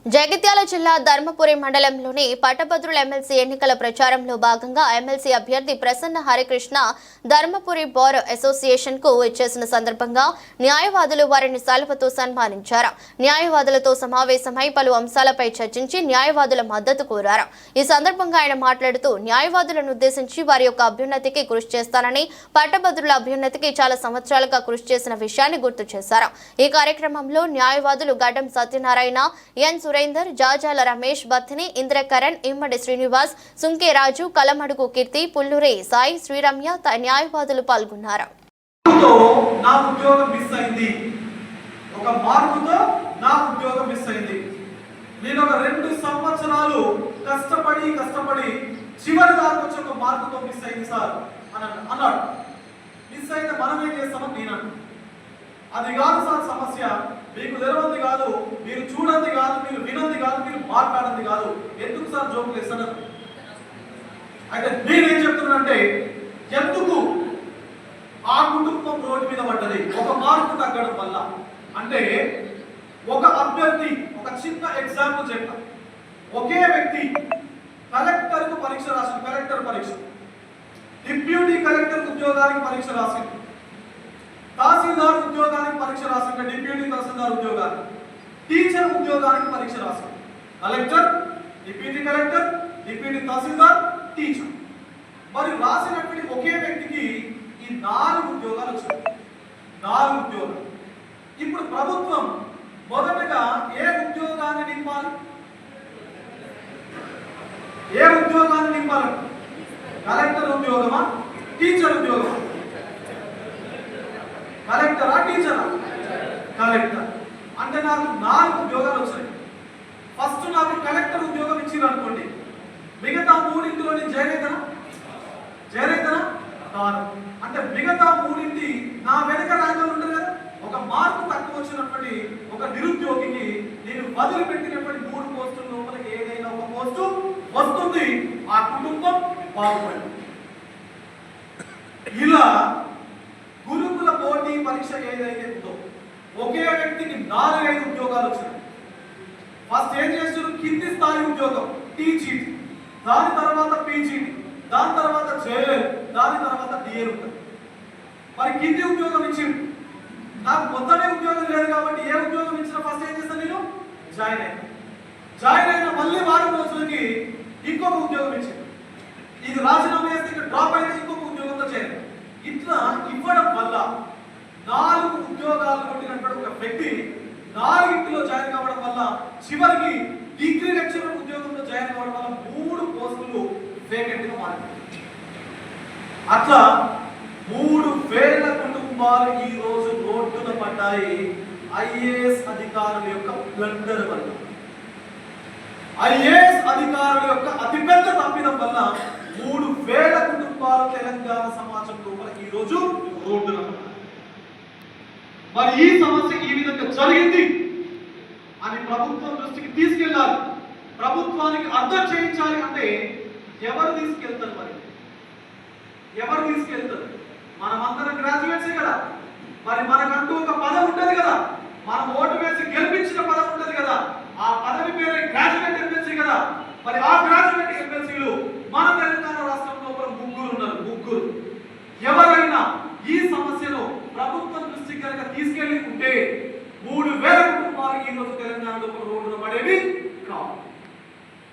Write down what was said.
జగిత్యాల జిల్లా ధర్మపురి మండలంలోని పట్టభద్రుల ఎమ్మెల్సీ ఎన్నికల ప్రచారంలో భాగంగా ఎమ్మెల్సీ అభ్యర్థి ప్రసన్న హరికృష్ణ ధర్మపురి బార్ అసోసియేషన్ కు ఇచ్చేసిన సందర్భంగా న్యాయవాదులు వారిని శాలువతో సన్మానించారు. న్యాయవాదులతో సమావేశమై పలు అంశాలపై చర్చించి న్యాయవాదుల మద్దతు కోరారు. ఈ సందర్భంగా ఆయన మాట్లాడుతూ న్యాయవాదులను ఉద్దేశించి వారి యొక్క అభ్యున్నతికి కృషి చేస్తానని, పట్టభద్రుల అభ్యున్నతికి చాలా సంవత్సరాలుగా కృషి చేసిన విషయాన్ని గుర్తు చేశారు. ఈ కార్యక్రమంలో న్యాయవాదులు గడ్డం సత్యనారాయణ, ఎన్ సురేందర్, జాజాల రమేష్, బత్తిని ఇంద్రకరణ్, ఇమ్మడి శ్రీనివాస్, సుంకే రాజు, కలమడుగు కీర్తి, పుల్లూరే సాయి, శ్రీరమ్య న్యాయవాదులు పాల్గొన్నారు. నేను ఒక 2 సంవత్సరాలు కష్టపడి చివరి దాకా వచ్చి ఒక మార్కుతో మిస్ అయింది సార్ అని అన్నాడు. మిస్ అయితే మనం ఏం చేస్తామని నేను అన్నాను. అది కాదు సార్ సమస్య, మీకు తెలియంది కాదు, మీరు చూడండి కాదు, మీరు వినంది కాదు, మీరు మాట్లాడండి కాదు, ఎందుకు సార్ జోకులు వేస్తాను. అయితే నేనేం చెప్తున్నానంటే, ఎందుకు ఆ కుటుంబం రోడ్డు మీద పడ్డది ఒక మార్కు తగ్గడం వల్ల అంటే, ఒక అభ్యర్థి, ఒక చిన్న ఎగ్జాంపుల్ చెప్తా. ఒకే వ్యక్తి కలెక్టర్ కు పరీక్ష రాసింది, కలెక్టర్ పరీక్ష, డిప్యూటీ కలెక్టర్ ఉద్యోగానికి పరీక్ష రాసింది, తహసీల్దార్ ఉద్యోగానికి పరీక్ష రాసింది, డిప్యూటీ తహసీల్దార్ ఉద్యోగానికి, టీచర్ ఉద్యోగానికి పరీక్ష రాసింది. కలెక్టర్, డిప్యూటీ కలెక్టర్, డిప్యూటీ తహసీల్దార్, టీచర్. మరి రాసినటువంటి ఒకే వ్యక్తికి ఈ 4 ఉద్యోగాలు వచ్చాయి. 4 ఉద్యోగాలు. ఇప్పుడు ప్రభుత్వం మొదటగా ఏ ఉద్యోగాన్ని నింపాలి? ఏ ఉద్యోగాన్ని నింపాలి? కలెక్టర్ ఉద్యోగమా, టీచర్ ఉద్యోగమా? కలెక్టరా, టీచరా? కలెక్టర్. అంటే నాకు 4 ఉద్యోగాలు వచ్చాయి. ఫస్ట్ నాకు కలెక్టర్ ఉద్యోగం ఇచ్చింది అనుకోండి, మిగతా 3 జయరైతనా కాదు. అంటే మిగతా 3 నా వెనక ర్యాంకులు ఉంటుంది కదా. ఒక మార్కు తక్కువ వచ్చినటువంటి ఒక నిరుద్యోగికి నేను వదిలిపెట్టినటువంటి 3 పోస్టుల లోపల ఏదైనా ఒక పోస్టు వస్తుంది, ఆ కుటుంబం బాగుపడి. ఇలా గురుకుల పోటీ పరీక్ష ఏదైతే ఉందో ఒకే వ్యక్తికి 4-5 ఉద్యోగాలు వచ్చాయి. ఫస్ట్ ఏం చేస్తున్నారు? కింది స్థాయి ఉద్యోగం టీజీటీ, దాని తర్వాత పీజీటీ, దాని తర్వాత జేఎల్, దాని తర్వాత డిఎల్ ఉంటుంది. మరి కింది ఉద్యోగం ఇచ్చింది, నాకు మొత్తమే ఉద్యోగం లేదు కాబట్టి ఏ ఉద్యోగం ఇచ్చినా ఫస్ట్ ఏం చేస్తాను? నేను జాయిన్ అయిన మళ్ళీ వారం రోజులకి ఇంకొక ఉద్యోగం ఇచ్చింది. ఇది రాజీనామా చేస్తే ఇక్కడ డ్రాప్ అయితే ఇంకొక ఉద్యోగంతో చేయాలి. ఇట్లా ఇవ్వడం వల్ల 4 ఉద్యోగాలు కొట్టినటువంటి ఒక వ్యక్తి 4 జాయిన్ కావడం వల్ల చివరికి డిగ్రీ లెక్చరర్ ఉద్యోగంలో జాయిన్ కావడం వల్ల 3 పోస్టులు వేకెంట్ గా మారింది. అట్లా 3,000 కుటుంబాలు ఈ రోజు రోడ్డున పడ్డాయి ఐఏఎస్ అధికారుల యొక్క బ్లండర్ వల్ల. ఐఏఎస్ అధికారుల యొక్క అతిపెద్ద తప్పిదం వల్ల 3,000 కుటుంబాలు తెలంగాణ సమాజం లోపల ఈ రోజు రోడ్డున పడ్డాయి. మరి ఈ సమస్య ఈ విధంగా జరిగింది అని ప్రభుత్వం దృష్టికి తీసుకెళ్ళాలి. ప్రభుత్వానికి అర్థం చేయించాలి. అంటే ఎవరు తీసుకెళ్తారు? మరి ఎవరు తీసుకెళ్తారు? మనమందరం గ్రాడ్యుయేట్సే కదా. మరి మనకంటూ ఒక పదవి ఉంటుంది కదా, మనం ఓటు వేసి గెలిపించిన పదవి ఉంటుంది కదా.